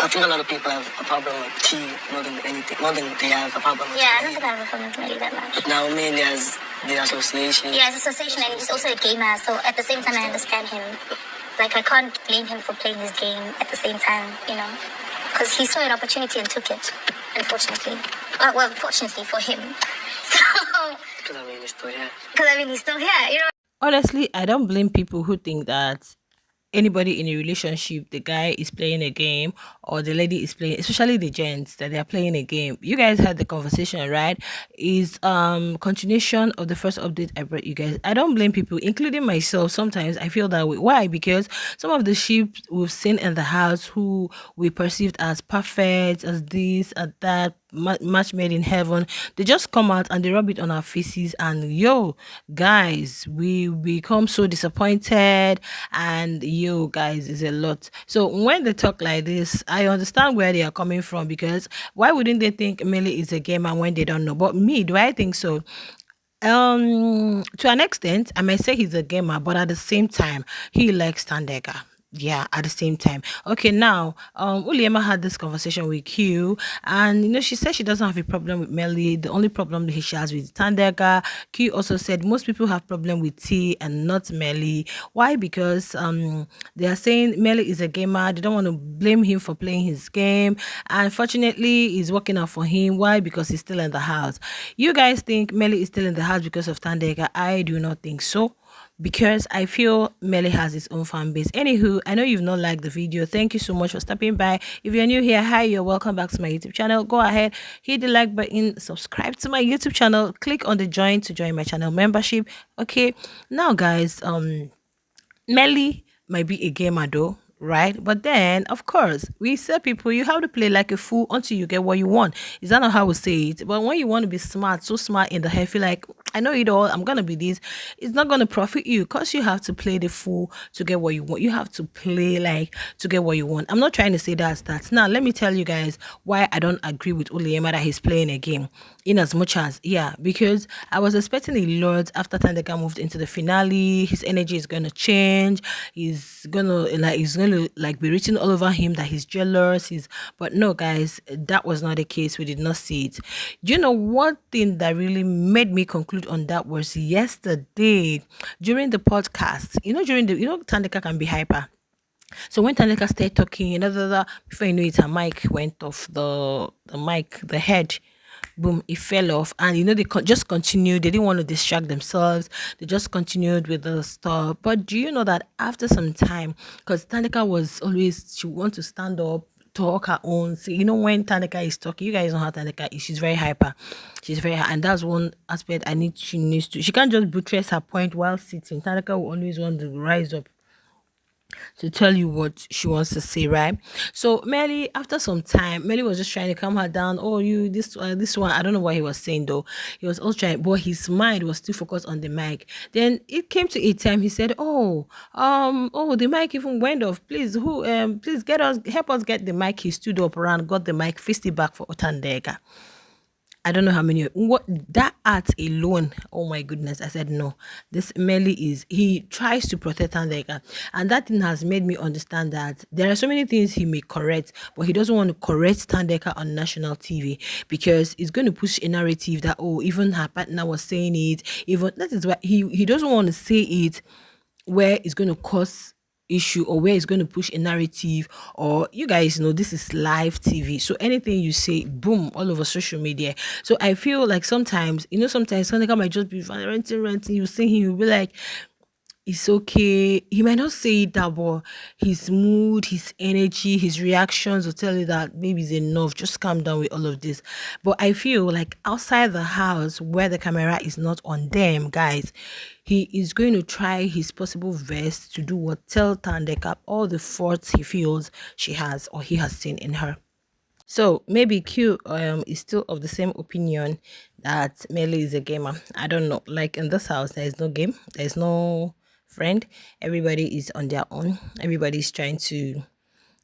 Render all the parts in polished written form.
I think a lot of people have a problem with tea more than anything, more than they have a problem with. Yeah, I don't think I have a problem with Mmeli that much. Now Mmeli has the association. Yeah, it's association, and he's also a gamer. So at the same time, I understand him. Like I can't blame him for playing his game at the same time, because he saw an opportunity and took it. Unfortunately, well, fortunately for him. So. Because I mean, he's still here. He's still here. Honestly, I don't blame people who think that anybody in a relationship, the guy is playing a game or the lady is playing, especially the gents, that they're playing a game. You guys had the conversation, right? Is continuation of the first update I brought you guys. I don't blame people, including myself. Sometimes I feel that way. Why? Because some of the sheep we've seen in the house who we perceived as perfect, as this, as that, match made in heaven, they just come out and they rub it on our faces, and yo guys, we become so disappointed, and yo guys, is a lot. So when they talk like this, I understand where they are coming from, because why wouldn't they think Mmeli is a gamer when they don't know? But me, do I think so? To an extent, I might say he's a gamer, but at the same time, he likes Tandega. Yeah, at the same time. Okay, now Uliema had this conversation with Q, and she said she doesn't have a problem with Mmeli. The only problem that she has with Tandega. Q also said most people have problem with T and not Mmeli. Why? Because they are saying Mmeli is a gamer. They don't want to blame him for playing his game. And fortunately, it's working out for him. Why? Because he's still in the house. You guys think Mmeli is still in the house because of Tandega? I do not think so, because I feel Mmeli has his own fan base. Anywho, I know you've not liked the video. Thank you so much for stopping by. If you're new here, hi, you're welcome back to my YouTube channel. Go ahead, hit the like button, subscribe to my YouTube channel, click on the join to join my channel membership. Okay, now guys, Mmeli might be a gamer though, right? But then, of course, we say people, you have to play like a fool until you get what you want. Is that not how we say it? But when you want to be smart, so smart in the head, feel like, I know it all, I'm gonna be this, it's not gonna profit you, because you have to play the fool to get what you want. You have to play like to get what you want. I'm not trying to say that's that. Now let me tell you guys why I don't agree with Uliema that he's playing a game. In as much as, yeah, because I was expecting a lot after Tandeka moved into the finale. His energy is gonna change. He's gonna be written all over him that he's jealous. But no, guys, that was not the case. We did not see it. Do you know one thing that really made me conclude on that was yesterday during the podcast? Tandeka can be hyper. So when Tandeka started talking, before you know it, her mic went off. The head, boom, it fell off. And they just continued. They didn't want to distract themselves. They just continued with the stuff. But do you know that after some time, because Tandeka was always, she want to stand up, talk her own. See, when Tandeka is talking, you guys know how Tandeka is. She's very hyper. She's very hyper. And that's one aspect she needs to. She can't just buttress her point while sitting. Tandeka will always want to rise up to tell you what she wants to say, right? So Mmeli, after some time, Mmeli was just trying to calm her down. Oh, you this one. I don't know what he was saying though. He was also trying, but his mind was still focused on the mic. Then it came to a time he said, "Oh, the mic even went off. Please, please help us get the mic." He stood up around, got the mic, fixed it back for Otandega. I don't know how many. What that art alone, oh my goodness. I said, no, this Mmeli he tries to protect Tandeka. And that thing has made me understand that there are so many things he may correct, but he doesn't want to correct Tandeka on national TV, because it's going to push a narrative that, oh, even her partner was saying it. Even that is why he doesn't want to say it where it's going to cause issue, or where it's going to push a narrative. Or you guys know this is live TV, so anything you say, boom, all over social media. So I feel like sometimes Tandeka might just be ranting. You see him, you'll be like, it's okay. He might not say that, but his mood, his energy, his reactions will tell you that maybe it's enough. Just calm down with all of this. But I feel like outside the house, where the camera is not on them, guys, he is going to try his possible best to do what, tell Tandeka all the faults he feels she has or he has seen in her. So maybe Q is still of the same opinion that Mmeli is a gamer. I don't know. Like in this house, there is no game. There is no friend. Everybody is on their own. Everybody is trying to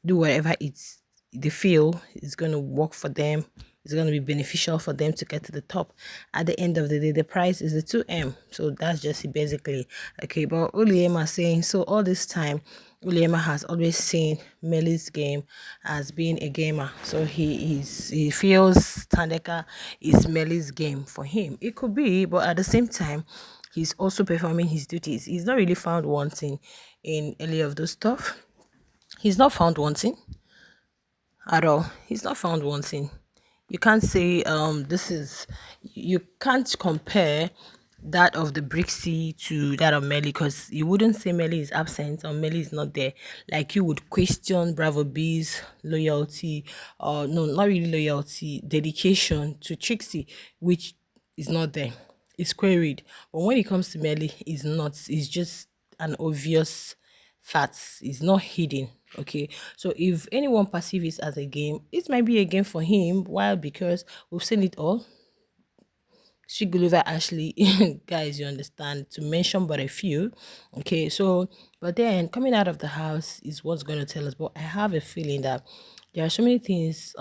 do whatever they feel is going to work for them. It's going to be beneficial for them to get to the top. At the end of the day, the price is the 2M. So that's just it basically. Okay, but Uliema saying, so all this time, Uliema has always seen Mmeli'S game as being a gamer, so he feels Tandeka is Mmeli'S game for him. It could be, but at the same time, he's also performing his duties. He's not really found wanting in any of those stuff. He's not found wanting at all. He's not found wanting. You can't say this is, you can't compare that of the Brixie to that of Melly, because you wouldn't say Melly is absent or Melly is not there. Like you would question Bravo B's loyalty, or no, not really loyalty, dedication to Trixie, which is not there. It's queried. But when it comes to Melly, it's not. It's just an obvious facts. It's not hidden. Okay, so if anyone perceives it as a game, it might be a game for him. Why? Because we've seen it all. Sweet Gulliver Ashley, guys, you understand, to mention but a few. Okay, so but then coming out of the house is what's going to tell us. But I have a feeling that there are so many things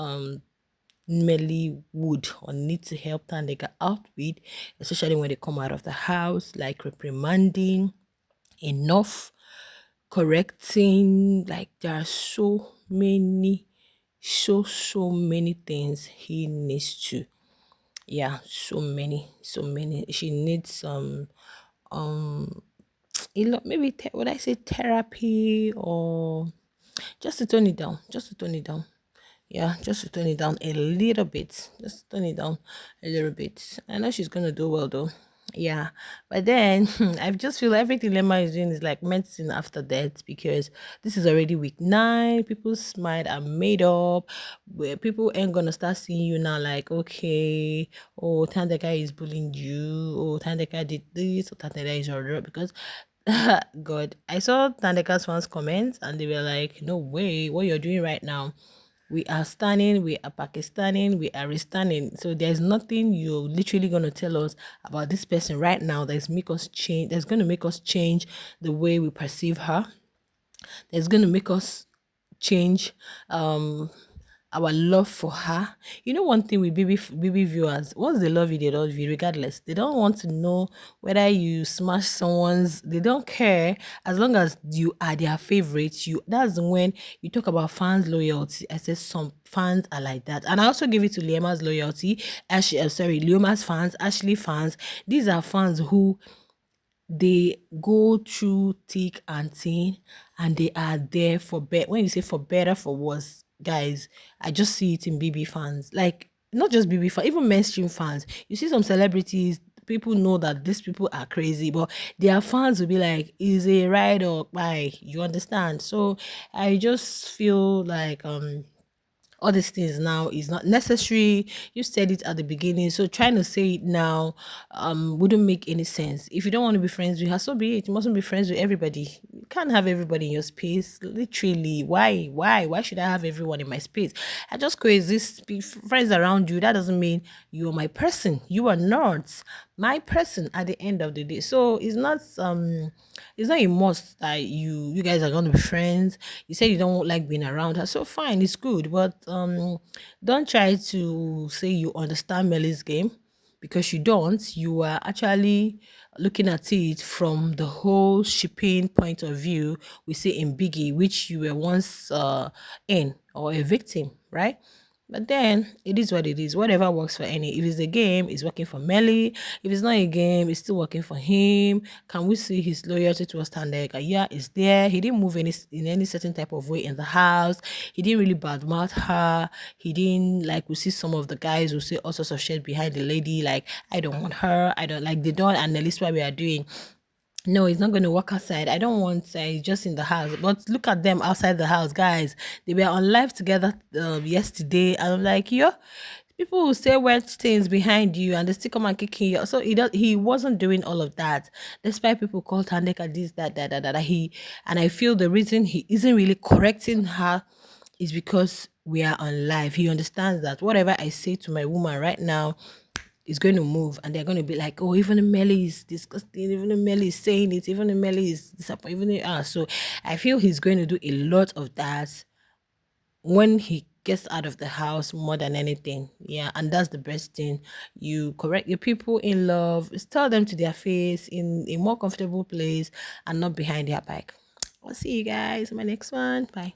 Melly would or need to help Tandega out with, especially when they come out of the house, like reprimanding, enough, correcting. Like there are so many things he needs to, yeah, so many. She needs some maybe would I say therapy, or just to tone it down, yeah, just to tone it down a little bit. Just tone it down a little bit. I know she's gonna do well though. Yeah, but then I just feel everything Lemma is doing is like medicine after death, because this is already week 9. People's mind are made up. Where people ain't gonna start seeing you now like, okay, oh, Tandeka is bullying you, oh, Tandeka did this, or Tandeka is your, because God, I saw Tandeka's fans comments and they were like, no way, what you're doing right now, we are standing, we are Pakistani, we are standing. So there's nothing you're literally gonna tell us about this person right now that's make us change. That's gonna make us change the way we perceive her. That's gonna make us change our love for her. You know, one thing with BB viewers, once they love you, they love you regardless. They don't want to know whether you smash someone's, they don't care, as long as you are their favorite. You, that's when you talk about fans loyalty. I said some fans are like that, and I also give it to Liema's loyalty. Liema's fans, Ashley fans. These are fans who they go through thick and thin, and they are there for better. When you say for better, for worse, guys, I just see it in BB fans. Like, not just BB fans, even mainstream fans. You see some celebrities, people know that these people are crazy, but their fans will be like, is a ride or buy. You understand? So I just feel like all these things now is not necessary. You said it at the beginning, so trying to say it now wouldn't make any sense. If you don't want to be friends with her, so be it. You mustn't be friends with everybody. You can't have everybody in your space, literally. Why should I have everyone in my space? I just coexist, be friends around you. That doesn't mean you're my person. You are not my person at the end of the day. So it's not a must that you guys are gonna be friends. You said you don't like being around her, so fine, it's good. But don't try to say you understand Mmeli'S game, because you don't. You are actually looking at it from the whole shipping point of view. We say in Biggie, which you were once in, or a victim, right? But then it is what it is. Whatever works for any. If it's a game, it's working for Melly. If it's not a game, it's still working for him. Can we see his loyalty towards Tandega? Yeah, it's there. He didn't move in any certain type of way in the house. He didn't really badmouth her. He didn't, like, we see some of the guys who say all sorts of shit behind the lady, like, I don't want her. I don't like, they don't, and at least what we are doing. No, it's not going to work outside. I don't want just in the house. But look at them outside the house, guys. They were on live together yesterday. And I'm like, yo, people will say weird things behind you and they still come and kicking you. So he wasn't doing all of that. Despite people call Tandeka this, that. And I feel the reason he isn't really correcting her is because we are on live. He understands that whatever I say to my woman right now is going to move, and they're going to be like, oh, even Mmeli is disgusting, even Mmeli is saying it, even Mmeli is disappointing, even so I feel he's going to do a lot of that when he gets out of the house, more than anything. Yeah, and that's the best thing. You correct your people in love, tell them to their face in a more comfortable place, and not behind their back. I'll see you guys in my next one. Bye.